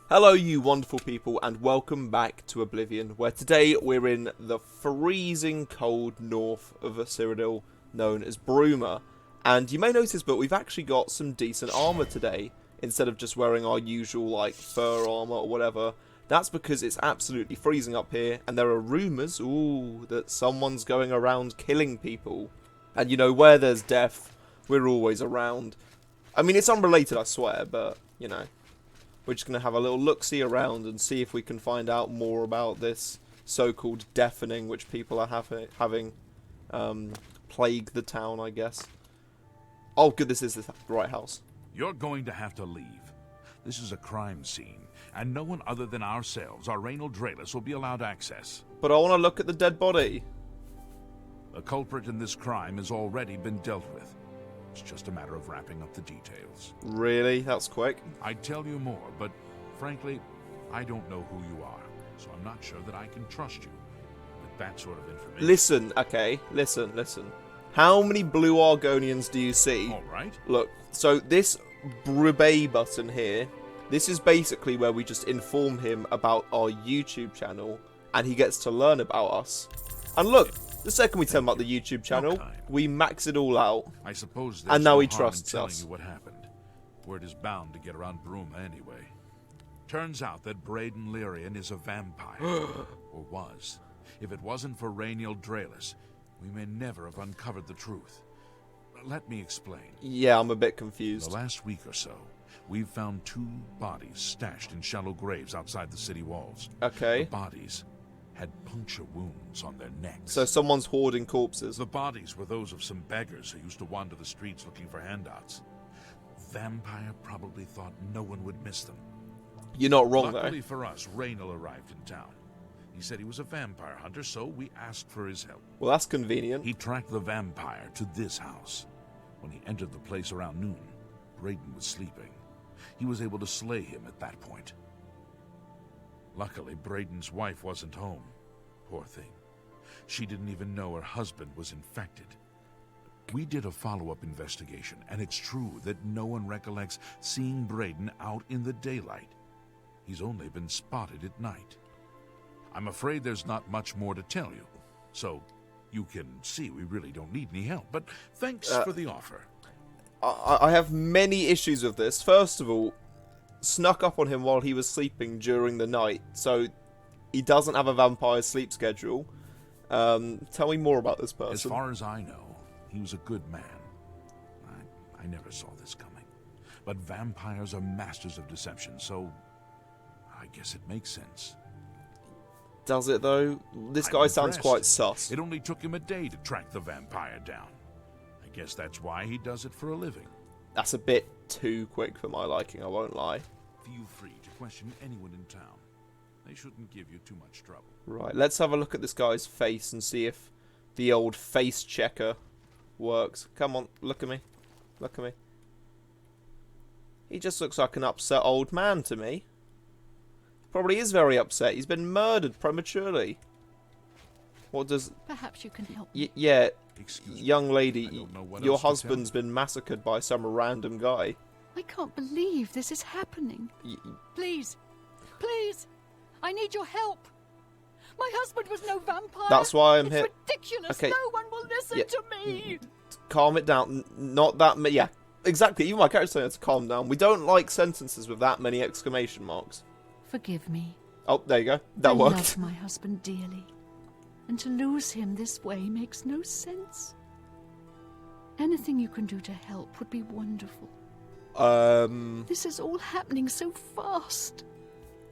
Hello you wonderful people and welcome back to Oblivion, where today we're in the freezing cold north of Cyrodiil known as Bruma. And you may notice, but we've actually got some decent armour today, instead of just wearing our usual like fur armour or whatever. That's because it's absolutely freezing up here, and there are rumours, that someone's going around killing people. And you know, where there's death, we're always around. I mean, it's unrelated, I swear, but, you know. We're just going to have a little look-see around and see if we can find out more about this so-called deafening which people are having plague the town, I guess. Oh, good, this is the right house. You're going to have to leave. This is a crime scene, and no one other than ourselves, our Raynal Draelus, will be allowed access. But I want to look at the dead body. The culprit in this crime has already been dealt with. It's just a matter of wrapping up the details. Really? That's quick. I'd tell you more, but frankly, I don't know who you are, so I'm not sure that I can trust you with that sort of information. Listen, okay, listen. How many blue Argonians do you see? All right. Look, so this Brube button here, this is basically where we just inform him about our YouTube channel, and he gets to learn about us. And look, the second we tell him about the YouTube channel, we max it all out. I suppose there's and now no he harm trusts in telling us. you what happened. Word is bound to get around Bruma anyway. Turns out that Braden Lyrian is a vampire, or was. If it wasn't for Raynal Draelus, we may never have uncovered the truth. Let me explain. Yeah, I'm a bit The confused. last week or so, we've found 2 bodies stashed in shallow graves outside the city walls. Okay. The bodies had puncture wounds on their necks. So someone's hoarding corpses. The bodies were those of some beggars who used to wander the streets looking for handouts. Vampire probably thought no one would miss them. You're not wrong, Luckily though. for us, Raynal arrived in town. He said he was a vampire hunter, so we asked for his help. Well, that's convenient. He tracked the vampire to this house. When he entered the place around noon, Braden was sleeping. He was able to slay him at that point. Luckily, Braden's wife wasn't home. Poor thing. She didn't even know her husband was infected. We did a follow-up investigation, and it's true that no one recollects seeing Braden out in the daylight. He's only been spotted at night. I'm afraid there's not much more to tell you, so you can see we really don't need any help, but thanks for the offer. I have many issues with this. First of all, snuck up on him while he was sleeping during the night, so he doesn't have a vampire sleep schedule. Tell me more about this person. As far as I know, he was a good man. I never saw this coming. But vampires are masters of deception, so I guess it makes sense. Does it, though? This I'm guy sounds impressed. quite sus. It only took him a day to track the vampire down. I guess that's why he does it for a living. That's a bit too quick for my liking, I won't lie. Feel free to question anyone in town. They shouldn't give you too much trouble. Right, let's have a look at this guy's face and see if the old face checker works. Come on, look at me. Look at me. He just looks like an upset old man to me. Probably is very upset. He's been murdered prematurely. What does... Perhaps you can help me. Yeah, Excuse me, young I lady, don't know what your else to tell husband's been massacred by some random guy. I can't believe this is happening. Please, please, I need your help. My husband was no vampire. That's why I'm it's here. ridiculous. Okay. No one will listen Yeah. to me. Calm it down. Not that many. Yeah, exactly. Even my character's saying to calm down. We don't like sentences with that many exclamation marks. Forgive me. Oh, there you go. That I worked. love my husband dearly, and to lose him this way makes no sense. Anything you can do to help would be wonderful. This is all happening so fast.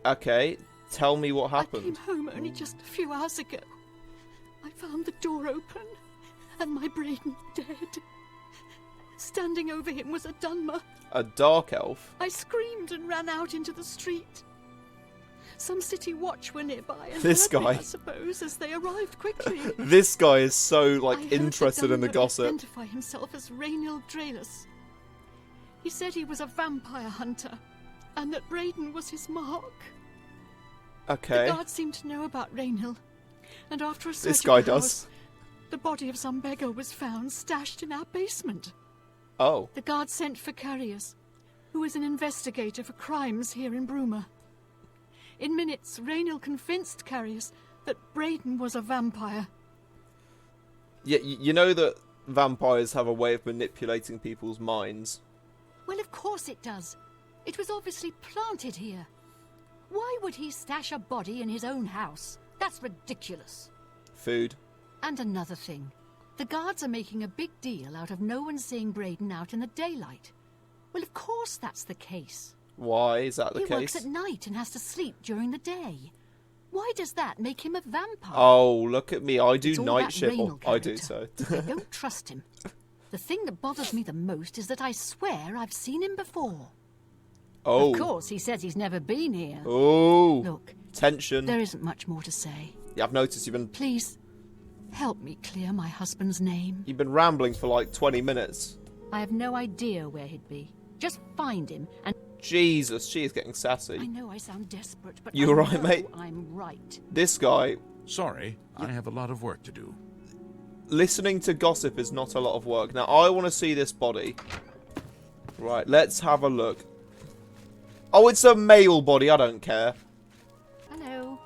Okay. Tell me what I came happened. home only just a few hours ago. I found the door open, and my Braden dead. Standing over him was a Dunmer. A dark elf? I screamed and ran out into the street. Some city watch were nearby and This heard me, guy. I suppose, as they arrived quickly. This guy is so, I like, heard interested in the Dunmer gossip. identify himself as Raynal Draelus. He said he was a vampire hunter, and that Braden was his mark. Okay. The guards seemed to know about Raynal, and after a search This of guy the house, does. the body of some beggar was found stashed in our basement. Oh. The guards sent for Carriers, who is an investigator for crimes here in Bruma. In minutes, Raynil convinced Carius that Braden was a vampire. Yeah, you know that vampires have a way of manipulating people's minds. Well, of course it does. It was obviously planted here. Why would he stash a body in his own house? That's ridiculous. Food. And another thing. The guards are making a big deal out of no one seeing Braden out in the daylight. Well, of course that's the case. Why is that the case? He works at night and has to sleep during the day. Why does that make him a vampire? Oh, look at me. I do It's all night that shift. Raynil I do character. so. I don't trust him. The thing that bothers me the most is that I swear I've seen him before. Oh. Of course, he says he's never been here. Oh. Look, Tension. there isn't much more to say. Yeah, I've noticed you've Please, help me clear my husband's name. been rambling for like 20 minutes. I have no idea where he'd be. Just find him and... Jesus, she is getting sassy. I know I sound desperate, but You I alright, know mate? I'm right. This guy, Sorry, I have a lot of work to do. listening to gossip is not a lot of work. Now, I want to see this body. Right, let's have a look. Oh, it's a male body. I don't care. Hello.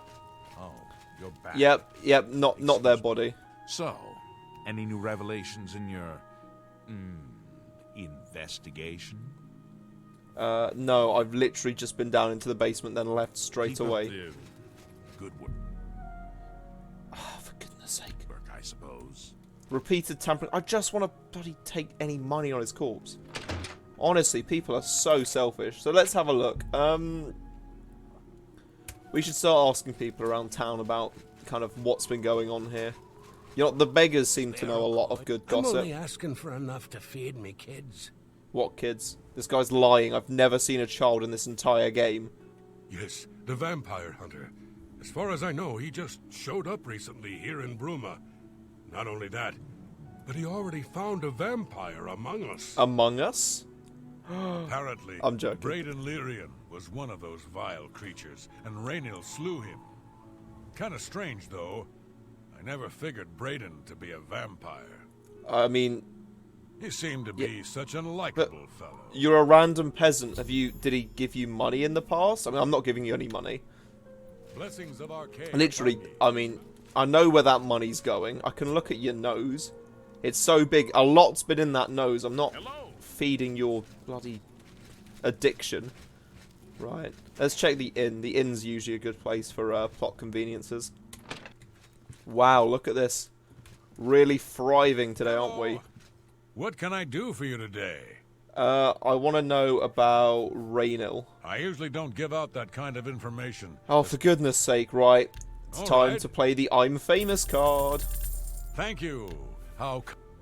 Oh, you're back. Yep, not their body. So, any new revelations in your investigation? No, I've literally just been down into the basement, then left straight Keep up away. the good work, Oh, for goodness sake. I suppose. Repeated tampering. I just want to bloody take any money on his corpse. Honestly, people are so selfish. So let's have a look. We should start asking people around town about kind of what's been going on here. You know, the beggars seem to know a lot of good I'm gossip. only asking for enough to feed me kids. What kids? This guy's lying. I've never seen a child in this entire game. Yes, the vampire hunter. As far as I know, he just showed up recently here in Bruma. Not only that, but he already found a vampire among us. Among Us? Apparently, I'm joking. Braden Lyrian was one of those vile creatures, and Raynil slew him. Kinda strange, though. I never figured Braden to be a vampire. I mean, He seemed to be such an likable fellow. you're a random peasant. Did he give you money in the past? I mean, I'm not giving you any money. Blessings of Arcade. Literally, upon ye. I mean, I know where that money's going. I can look at your nose. It's so big. A lot's been in that nose. I'm not Hello. feeding your bloody addiction. Right. Let's check the inn. The inn's usually a good place for plot conveniences. Wow, look at this. Really thriving today, aren't we? What can I do for you today? I want to know about Raynil. I usually don't give out that kind of information. Oh, for goodness sake, right. It's All time right. to play the I'm Famous card. Thank you.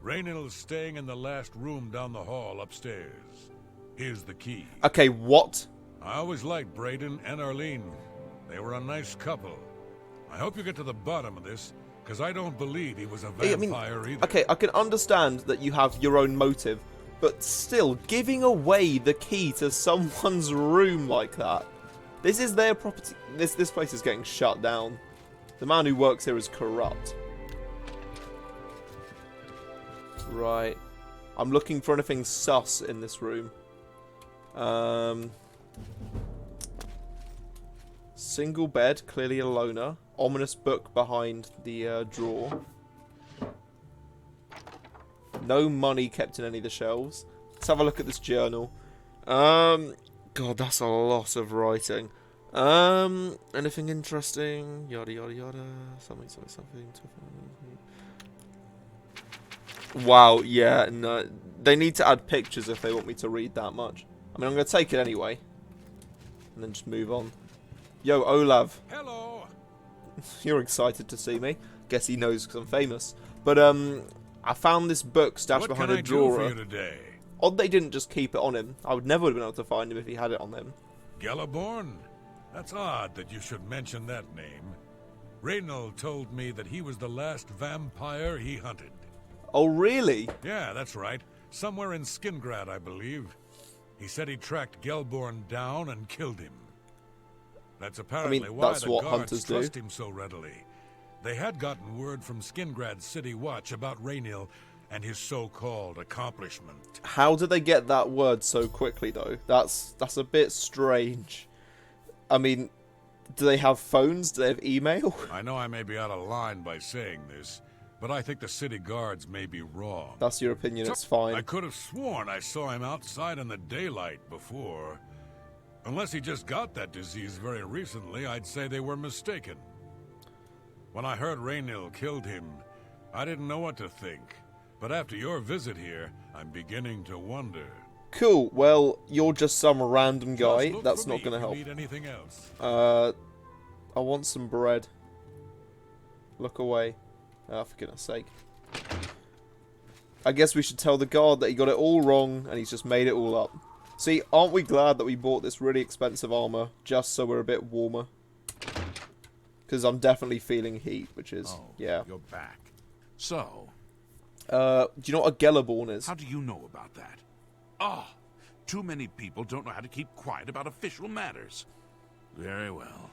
Raynil's staying in the last room down the hall upstairs. Here's the key. Okay, what? I always liked Braden and Arlene. They were a nice couple. I hope you get to the bottom of this, because I don't believe he was a I mean, vampire either. okay, I can understand that you have your own motive, but still, giving away the key to someone's room like that. This is their property. This place is getting shut down. The man who works here is corrupt. Right. I'm looking for anything sus in this room. Single bed, clearly a loner. Ominous book behind the drawer. No money kept in any of the shelves. Let's have a look at this journal. God, that's a lot of writing. Anything interesting? Yada yada yada. Something. Wow, yeah, no. They need to add pictures if they want me to read that much. I mean, I'm going to take it anyway. And then just move on. Yo, Olav. Hello. You're excited to see me. Guess he knows because I'm famous. But, I found this book stashed What behind can a I do for drawer. you today? Odd they didn't just keep it on him. I would never have been able to find him if he had it on him. Galaborn? That's odd that you should mention that name. Raynil told me that he was the last vampire he hunted. Oh, really? Yeah, that's right. Somewhere in Skingrad, I believe. He said he tracked Gelborn down and killed him. That's apparently why that's the what guards hunters do. trust him so readily. They had gotten word from Skingrad City Watch about Raynil and his so-called accomplishment. How did they get that word so quickly, though? That's a bit strange. I mean, Do they have phones? Do they have email? I know I may be out of line by saying this, but I think the city guards may be wrong. That's your opinion, it's fine. I could have sworn I saw him outside in the daylight before. Unless he just got that disease very recently, I'd say they were mistaken. When I heard Raynil killed him, I didn't know what to think. But after your visit here, I'm beginning to wonder. Cool, well, you're just some random guy. That's not going to help. Need anything else? I want some bread. Look away. Oh, for goodness sake. I guess we should tell the guard that he got it all wrong and he's just made it all up. See, aren't we glad that we bought this really expensive armor just so we're a bit warmer? Because I'm definitely feeling heat, which is, yeah. You're back. So? Do you know what a Gellerborn is? How do you know about that? Oh, too many people don't know how to keep quiet about official matters. Very well.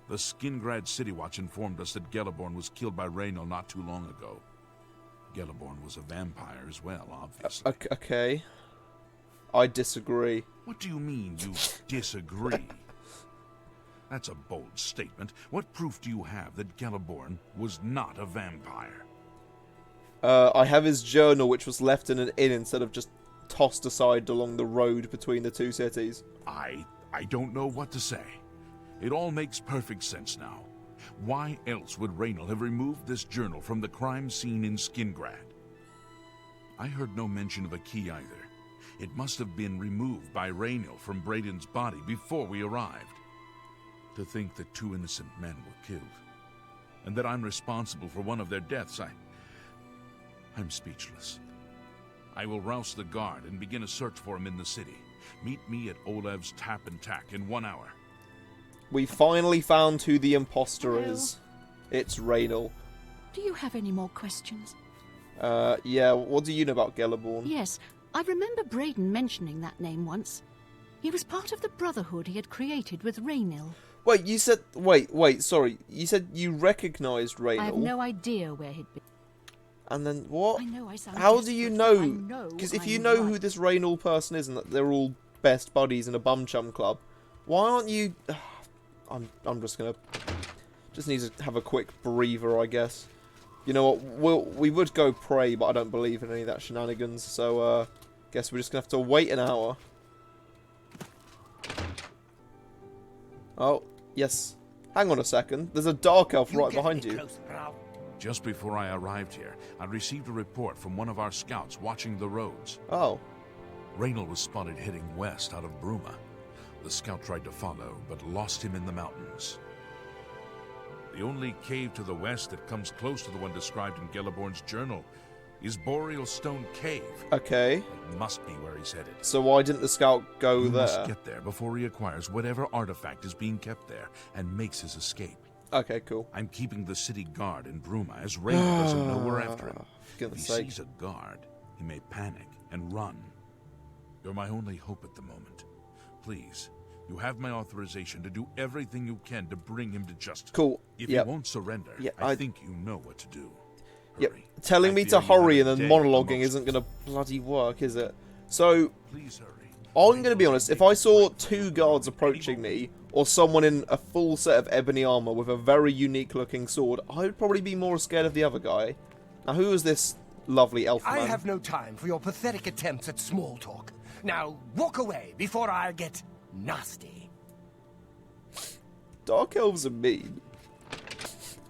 The Skingrad City Watch informed us that Gellerborn was killed by Raynil not too long ago. Gellerborn was a vampire as well, obviously. Okay. I disagree. What do you mean, you disagree? That's a bold statement. What proof do you have that Gellerborn was not a vampire? I have his journal, which was left in an inn instead of just tossed aside along the road between the two cities. I don't know what to say. It all makes perfect sense now. Why else would Raynil have removed this journal from the crime scene in Skingrad? I heard no mention of a key either. It must have been removed by Raynil from Braden's body before we arrived. To think that 2 innocent men were killed, and that I'm responsible for one of their deaths, I'm speechless. I will rouse the guard and begin a search for him in the city. Meet me at Olev's Tap and Tack in 1 hour. We finally found who the imposter Hello. is. It's Raynil. Do you have any more questions? Yeah, what do you know about Gellerborn? Yes, I remember Braden mentioning that name once. He was part of the Brotherhood he had created with Raynil. Wait, you said... Wait, sorry. You said you recognised Raynil. I have no idea where he'd been. And then what? I know I sound How do you desperate, but I know? Because if you I'm know right. who this Raynil person is and that they're all best buddies in a bum chum club, why aren't you... I'm just gonna... Just need to have a quick breather, I guess. You know what? We would go pray, but I don't believe in any of that shenanigans. So, guess we're just gonna have to wait an hour. Oh, yes. Hang on a second. There's a dark elf right behind you. Just before I arrived here, I received a report from one of our scouts watching the roads. Oh. Raynil was spotted heading west out of Bruma. The scout tried to follow, but lost him in the mountains. The only cave to the west that comes close to the one described in Gellerborn's journal is Boreal Stone Cave. Okay. It must be where he's headed. So why didn't the scout go You there? must get there before he acquires whatever artifact is being kept there and makes his escape. Okay, cool. I'm keeping the city guard in Bruma as Raynil doesn't know we're after him. For If goodness he sake. sees a guard, he may panic and run. You're my only hope at the moment. Please, you have my authorization to do everything you can to bring him to justice. Cool. If Yep. he won't surrender, Yeah, I think you know what to do. Yep. Hurry. Telling I me fear to you have hurry a and then day at the monologuing most. isn't going to bloody work, is it? So, Please hurry. I'm going to be honest. If I saw 2 guards approaching me, or someone in a full set of ebony armor with a very unique looking sword, I would probably be more scared of the other guy. Now, who is this lovely elf man? I have no time for your pathetic attempts at small talk. Now, walk away before I get nasty. Dark elves are mean.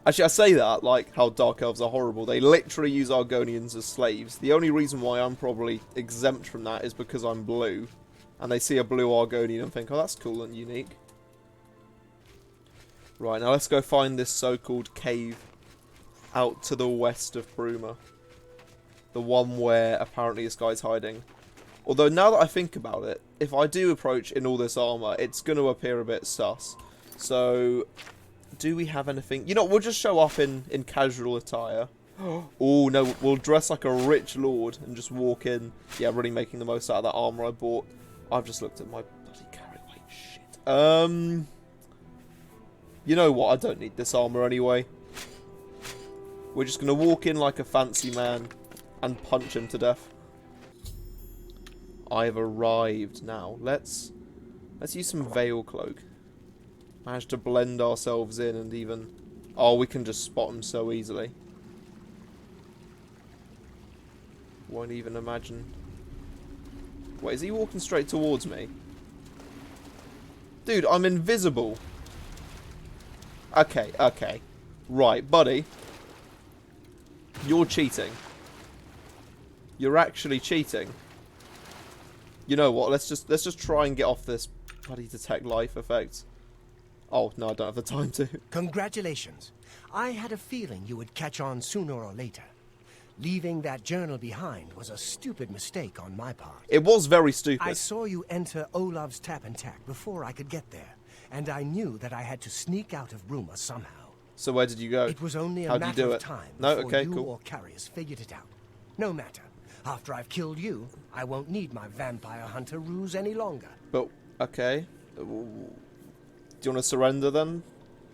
Actually, I say that like how dark elves are horrible. They literally use Argonians as slaves. The only reason why I'm probably exempt from that is because I'm blue. And they see a blue Argonian and think, oh, that's cool and unique. Right, now let's go find this so-called cave out to the west of Bruma. The one where apparently this guy's hiding. Although, now that I think about it, if I do approach in all this armor, it's going to appear a bit sus. So, do we have anything? You know, we'll just show up in casual attire. Oh, no, we'll dress like a rich lord and just walk in. Yeah, really making the most out of that armor I bought. I've just looked at my bloody carry weight shit. You know what? I don't need this armor anyway. We're just going to walk in like a fancy man and punch him to death. I've arrived now. Let's use some Veil Cloak. Managed to blend ourselves in and even... Oh, we can just spot him so easily. Won't even imagine. Wait, is he walking straight towards me? Dude, I'm invisible. Okay, okay. Right, buddy. You're cheating. You're actually cheating. You know what? Let's just try and get off this bloody detect life effect. Oh, no, I don't have the time to. Congratulations. I had a feeling you would catch on sooner or later. Leaving that journal behind was a stupid mistake on my part. It was very stupid. I saw you enter Olav's tap and tack before I could get there, and I knew that I had to sneak out of Bruma somehow. So where did you go? It was only a How'd you matter do of it? time No, before okay, you cool. or Carrius figured it out. No matter. After I've killed you, I won't need my vampire hunter ruse any longer. But, okay. Do you want to surrender then?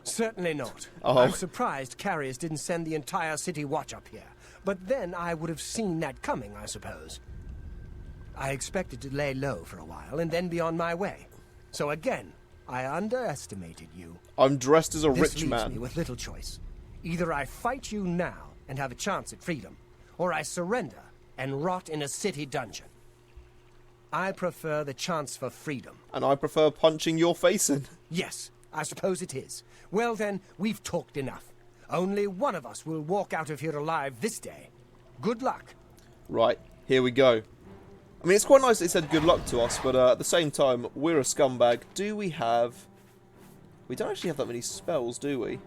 Certainly not. Oh. I'm surprised Carrius didn't send the entire city watch up here. But then I would have seen that coming, I suppose. I expected to lay low for a while and then be on my way. So again, I underestimated you. I'm dressed as a This rich leaves man. me with little choice. Either I fight you now and have a chance at freedom, or I surrender and rot in a city dungeon. I prefer the chance for freedom. And I prefer punching your face in. Yes, I suppose it is. Well then, we've talked enough. Only one of us will walk out of here alive this day. Good luck. Right, here we go. I mean, it's quite nice they said good luck to us, but at the same time, we're a scumbag. Do we have... We don't actually have that many spells, do we?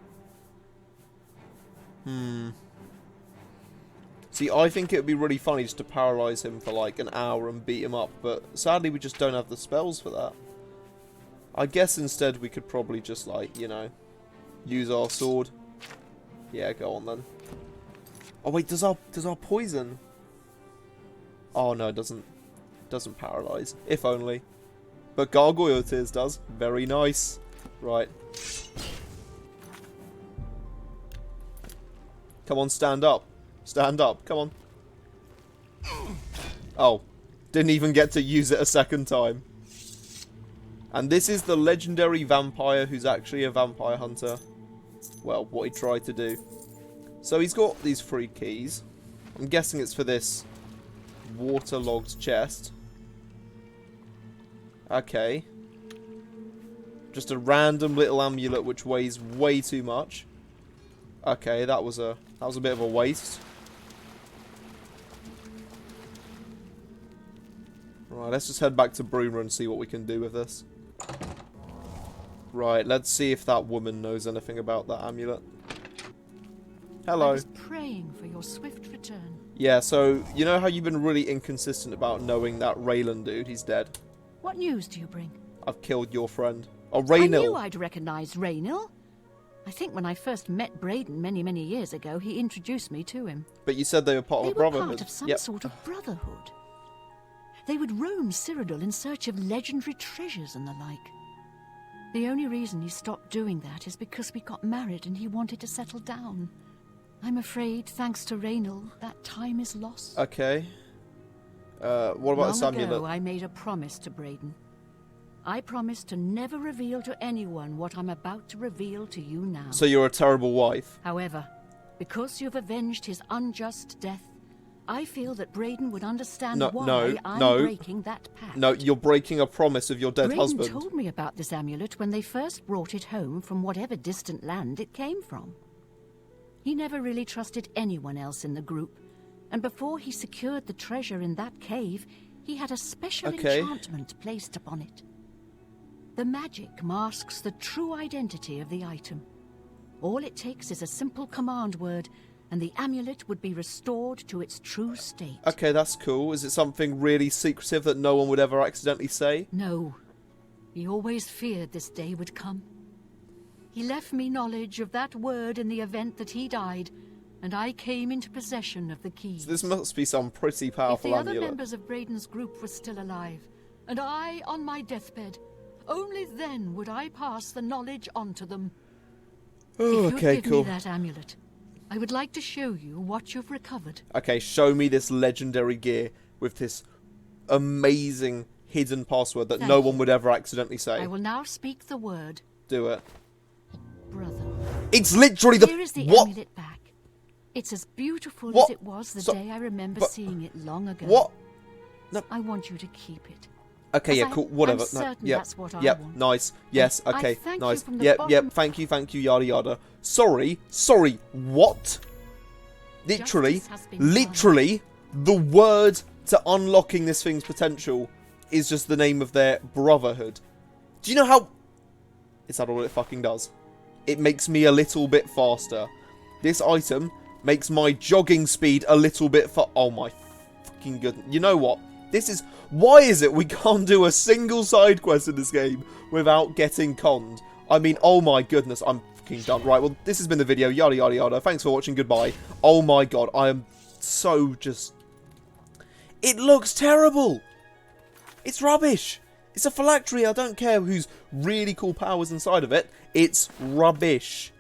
See, I think it would be really funny just to paralyze him for like an hour and beat him up, but sadly we just don't have the spells for that. I guess instead we could probably just like, you know, use our sword. Yeah, go on then. Oh wait, does our poison... Oh no, it doesn't paralyze. If only. But Gargoyle Tears does. Very nice. Right. Come on, stand up. Stand up, come on. Oh. Didn't even get to use it a second time. And this is the legendary vampire who's actually a vampire hunter. Well, what he tried to do. So he's got these 3 keys. I'm guessing it's for this waterlogged chest. Okay. Just a random little amulet which weighs way too much. Okay, that was a bit of a waste. Right, let's just head back to Bruma and see what we can do with this. Right, let's see if that woman knows anything about that amulet. Hello. I was praying for your swift return. Yeah, so, you know how you've been really inconsistent about knowing that Raylan dude, he's dead? What news do you bring? I've killed your friend. Oh, I knew Raynil. I'd recognise Raynil. I think when I first met Braden many, many years ago, he introduced me to him. But you said they were part They of were Brotherhood. part of some Yep. sort of brotherhood. They would roam Cyrodiil in search of legendary treasures and the like. The only reason he stopped doing that is because we got married and he wanted to settle down. I'm afraid, thanks to Raynil, that time is lost. Okay. What about this Long amulet? ago, I made a promise to Braden. I promised to never reveal to anyone what I'm about to reveal to you now. So you're a terrible wife. However, because you've avenged his unjust death, I feel that Braden would understand why I'm breaking that pact. No, you're breaking a promise of your dead Braden husband. told me about this amulet when they first brought it home from whatever distant land it came from. He never really trusted anyone else in the group, and before he secured the treasure in that cave, he had a special enchantment placed upon it. The magic masks the true identity of the item. All it takes is a simple command word, and the amulet would be restored to its true state. Okay, that's cool. Is it something really secretive that no one would ever accidentally say? No. He always feared this day would come. He left me knowledge of that word in the event that he died, and I came into possession of the keys. So this must be some pretty If powerful the other amulet. members of Braden's group were still alive, and I on my deathbed, only then would I pass the knowledge on to them. Oh, if okay, you'd give cool. me that amulet, I would like to show you what you've recovered. Okay, show me this legendary gear with this amazing hidden password that Thank no you. one would ever accidentally say. I will now speak the word, Do it. Brotherhood. It's literally the... Here is the what? amulet back. It's as beautiful What? as it was the day I remember seeing it long ago. What? No. I want you to keep it. Okay, yeah, cool, whatever. I'm certain yep, that's what I yep, want. nice. Yes, I okay, thank nice. you from the Yep, bottom- thank you, yada yada. Sorry, what? Literally, Justice has been literally, the word to unlocking this thing's potential is just the name of their Brotherhood. Do you know how... Is that all it fucking does? It makes me a little bit faster. This item makes my jogging speed a little bit oh my fucking goodness. You know what? This is... Why is it we can't do a single side quest in this game without getting conned? I mean, oh my goodness, I'm fucking done. Right, well, this has been the video. Yada, yada, yada. Thanks for watching. Goodbye. Oh my god, I am so just... It looks terrible. It's rubbish. It's a phylactery. I don't care whose really cool powers inside of it. It's rubbish.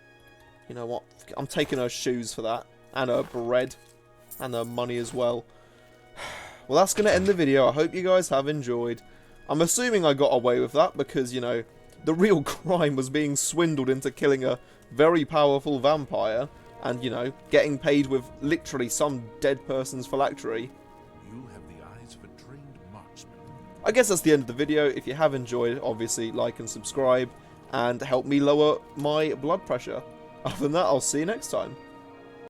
You know what? I'm taking her shoes for that. And her bread. And her money as well. Well, that's going to end the video. I hope you guys have enjoyed. I'm assuming I got away with that because, you know, the real crime was being swindled into killing a very powerful vampire and, you know, getting paid with literally some dead person's phylactery. You have the eyes of a trained marksman. I guess that's the end of the video. If you have enjoyed, obviously like and subscribe and help me lower my blood pressure. Other than that, I'll see you next time.